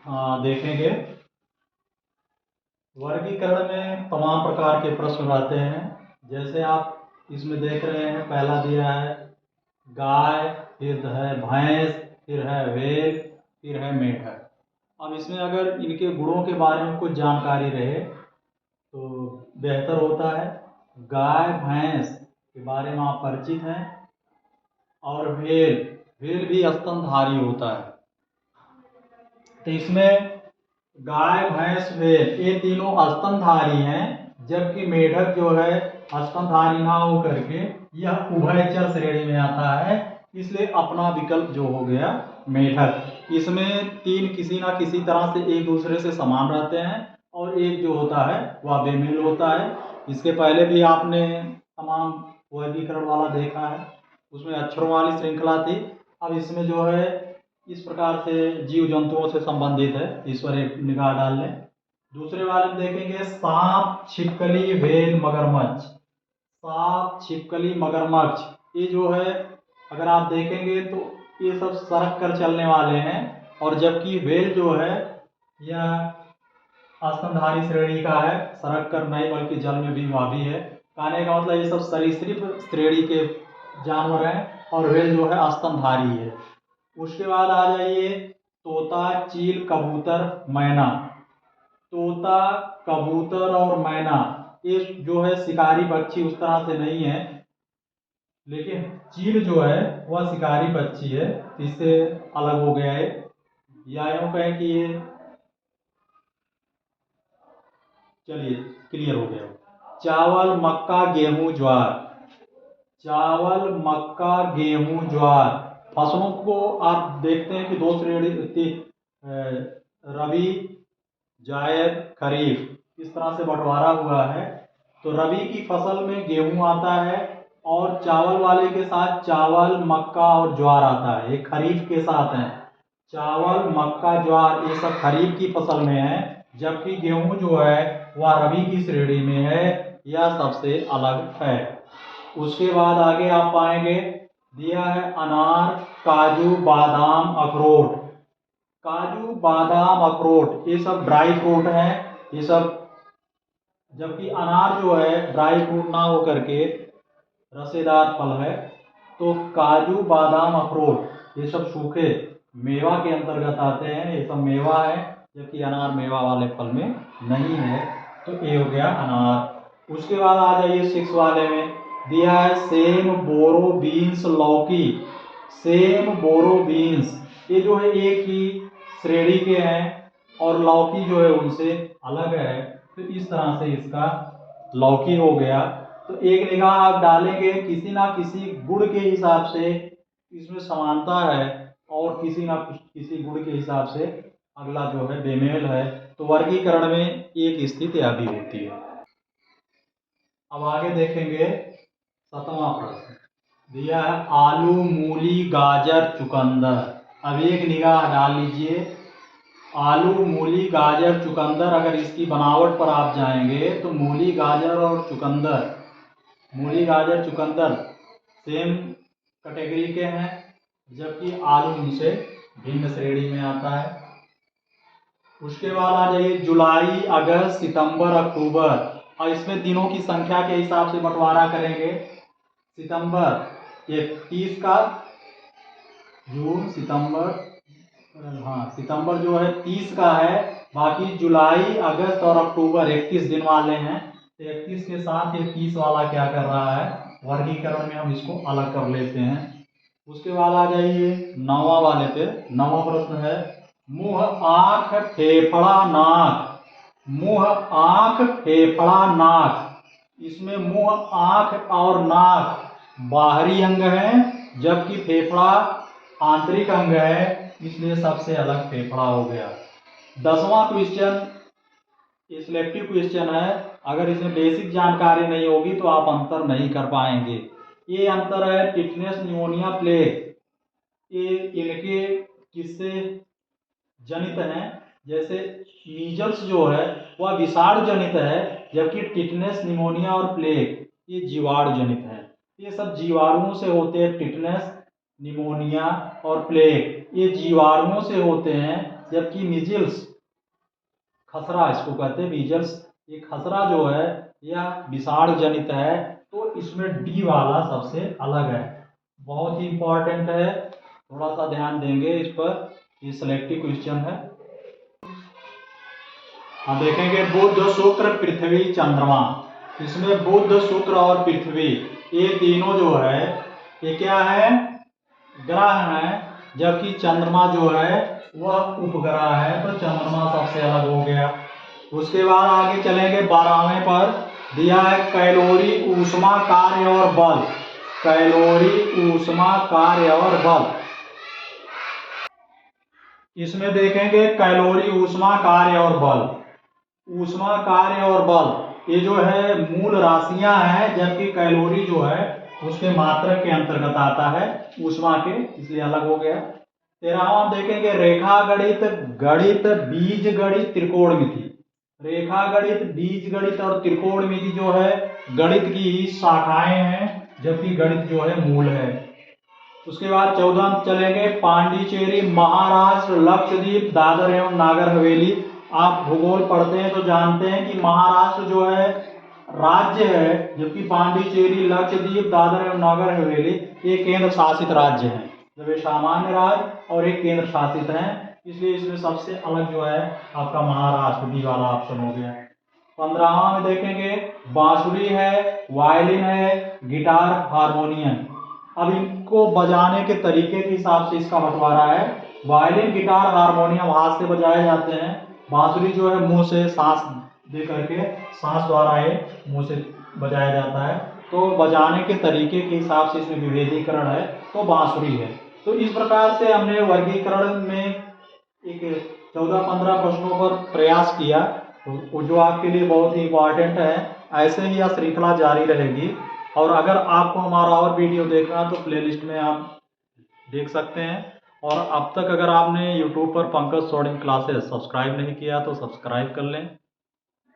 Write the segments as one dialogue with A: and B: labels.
A: देखेंगे। वर्गीकरण में तमाम प्रकार के प्रश्न रहते हैं। जैसे आप इसमें देख रहे हैं, पहला दिया है गाय, फिर है भैंस, फिर है भेड़, फिर है मेंढक। अब इसमें अगर इनके गुणों के बारे में कुछ जानकारी रहे तो बेहतर होता है। गाय भैंस के बारे में आप परिचित हैं। और भेड़, भेड़ भी स्तनधारी होता है। तो इसमें गाय भैंस भेड़ ये तीनों स्तनधारी हैं, जबकि मेढक जो है स्तनधारी ना हो करके यह उभयचर श्रेणी में आता है, इसलिए अपना विकल्प जो हो गया मेढक। इसमें तीन किसी ना किसी तरह से एक दूसरे से समान रहते हैं और एक जो होता है वह बेमेल होता है। इसके पहले भी आपने तमाम वर्गीकरण वाला देखा है, उसमें अक्षरों वाली श्रृंखला थी। अब इसमें जो है इस प्रकार से जीव जंतुओं से संबंधित है, इस पर एक निगाह डाल लें। दूसरे वाले में देखेंगे सांप, छिपकली, व्हेल, मगरमच्छ। सांप, छिपकली, मगरमच्छ ये जो है अगर आप देखेंगे तो ये सब सड़क कर चलने वाले हैं, और जबकि व्हेल जो है यह स्तनधारी श्रेणी का है, सड़क कर नहीं बल्कि जल में भी वह भी है। कहने का मतलब ये सब सरीसृप श्रेणी के जानवर हैं और व्हेल जो है स्तनधारी है। उसके बाद आ जाइए तोता, चील, कबूतर, मैना। तोता, कबूतर और मैना ये जो है शिकारी पक्षी उस तरह से नहीं है, लेकिन चील जो है वह शिकारी पक्षी है, इससे अलग हो गया है। या यूँ कहें कि ये चलिए क्लियर हो गया। चावल, मक्का, गेहूं, ज्वार। चावल, मक्का, गेहूं, ज्वार फसलों को आप देखते हैं कि दो श्रेणी, रबी, जायद, खरीफ इस तरह से बंटवारा हुआ है। तो रबी की फसल में गेहूं आता है और चावल वाले के साथ चावल, मक्का और ज्वार आता है, ये खरीफ के साथ है। चावल, मक्का, ज्वार ये सब खरीफ की फसल में है, जबकि गेहूं जो है वह रबी की श्रेणी में है, यह सबसे अलग है। उसके बाद आगे आप पाएंगे दिया है अनार, काजू, बादाम, अखरोट। काजू, बादाम, अखरोट ये सब ड्राई फ्रूट हैं, ये सब, जबकि अनार जो है ड्राई फ्रूट ना हो करके रसेदार फल है। तो काजू, बादाम, अखरोट ये सब सूखे मेवा के अंतर्गत आते हैं, ये सब मेवा है, जबकि अनार मेवा वाले फल में नहीं है। तो ये हो गया अनार। उसके बाद आ जाइए 6 वाले में दिया है सेम, बोरो, बीन्स, लौकी। सेम, बोरो, बीन्स ये जो है एक ही श्रेणी के हैं और लौकी जो है उनसे अलग है। तो इस तरह से इसका लौकी हो गया। तो एक निगाह आप डालेंगे, किसी ना किसी गुण के हिसाब से इसमें समानता है और किसी ना किसी गुण के हिसाब से अगला जो है बेमेल है। तो वर्गीकरण में एक स्थिति अभी होती है। अब आगे देखेंगे 7वां प्रश्न दिया है आलू, मूली, गाजर, चुकंदर। अब एक निगाह डाल लीजिए, आलू, मूली, गाजर, चुकंदर अगर इसकी बनावट पर आप जाएंगे तो मूली, गाजर और चुकंदर, मूली, गाजर, चुकंदर सेम कैटेगरी के हैं, जबकि आलू उनसे भिन्न श्रेणी में आता है। उसके बाद आ जाइए जुलाई, अगस्त, सितंबर, अक्टूबर। और इसमें दिनों की संख्या के हिसाब से बंटवारा करेंगे। सितंबर ये 30 का, जून, सितंबर, हाँ सितंबर जो है 30 का है, बाकी जुलाई, अगस्त और अक्टूबर 31 दिन वाले हैं। तो 31 के साथ ये 30 वाला क्या कर रहा है, वर्गीकरण में हम इसको अलग कर लेते हैं। उसके बाद आ जाइए 9वां वाले पे। 9वां प्रश्न है मुंह, आंख, फेफड़ा, नाक। मुंह, आंख, फेफड़ा, नाक। इसमें मुंह, आंख और नाक बाहरी अंग है, जबकि फेफड़ा आंतरिक अंग है, इसलिए सबसे अलग फेफड़ा हो गया। 10वां क्वेश्चन सिलेक्टिव क्वेश्चन है, अगर इसमें बेसिक जानकारी नहीं होगी तो आप अंतर नहीं कर पाएंगे। ये अंतर है टिटनेस, निमोनिया, प्लेग, ये इनके किससे जनित हैं। जैसे मीजल्स जो है वह विषाणु जनित है, जबकि टिटनेस, निमोनिया और प्लेग ये जीवाणु जनित है। ये सब जीवाणुओं से होते हैं, टिटनेस, निमोनिया और प्लेग ये जीवाणुओं से होते हैं, जबकि मीजल्स, खसरा इसको कहते हैं मीजल्स, ये खसरा जो है यह विषाणु जनित है, तो इसमें डी वाला सबसे अलग है। बहुत ही इंपॉर्टेंट है, थोड़ा सा ध्यान देंगे इस पर, ये सिलेक्टिव क्वेश्चन है। हम देखेंगे बुध, शुक्र, पृथ्वी, चंद्रमा। इसमें बुध, शुक्र और पृथ्वी ये तीनों जो है ये क्या है, ग्रह है, जबकि चंद्रमा जो है वह उपग्रह है, तो चंद्रमा सबसे अलग हो गया। उसके बाद आगे चलेंगे 12वें पर, दिया है कैलोरी, ऊष्मा, कार्य और बल। कैलोरी, ऊष्मा, कार्य और बल। इसमें देखेंगे कैलोरी, ऊष्मा, कार्य और बल। ऊष्मा, कार्य और बल ये जो है मूल राशियां हैं, जबकि कैलोरी जो है उसके मात्रक के अंतर्गत आता है, ऊष्मा के, इसलिए अलग हो गया। 13वां देखेंगे रेखा गणित, गणित, बीज गणित, त्रिकोणमिति। रेखा गणित, बीज गणित और त्रिकोणमिति जो है गणित की ही शाखाएं हैं, जबकि गणित जो है मूल है। उसके बाद 14 चलेंगे पांडिचेरी, महाराष्ट्र, लक्षद्वीप, दादर एवं नागर हवेली। आप भूगोल पढ़ते हैं तो जानते हैं कि महाराष्ट्र जो है राज्य है, जबकि पांडिचेरी, लक्षद्वीप, दादर एवं नागर हवेली ये केंद्र शासित राज्य हैं। जब ये सामान्य राज्य और एक केंद्र शासित हैं, इसलिए इसमें सबसे अलग जो है आपका महाराष्ट्र, बी वाला ऑप्शन हो गया। 15वां में देखेंगे बांसुरी है, वायलिन है, गिटार, हारमोनियम। अब इनको बजाने के तरीके के हिसाब से इसका बंटवारा है। वायलिन, गिटार, हारमोनियम हाथ से बजाए जाते हैं। बांसुरी जो है मुंह से सांस दे करके, सांस द्वारा ये मुंह से बजाया जाता है। तो बजाने के तरीके के हिसाब से इसमें विभेदीकरण है, तो बांसुरी है। तो इस प्रकार से हमने वर्गीकरण में एक 14-15 प्रश्नों पर प्रयास किया, तो जो आपके लिए बहुत ही इम्पॉर्टेंट है। ऐसे ही यह श्रृंखला जारी रहेगी, और अगर आपको हमारा और वीडियो देखना है तो प्लेलिस्ट में आप देख सकते हैं। और अब तक अगर आपने YouTube पर पंकज सोडिंग क्लासेस सब्सक्राइब नहीं किया तो सब्सक्राइब कर लें,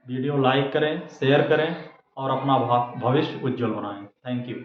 A: वीडियो लाइक करें, शेयर करें और अपना भविष्य उज्जवल बनाएं। Thank you.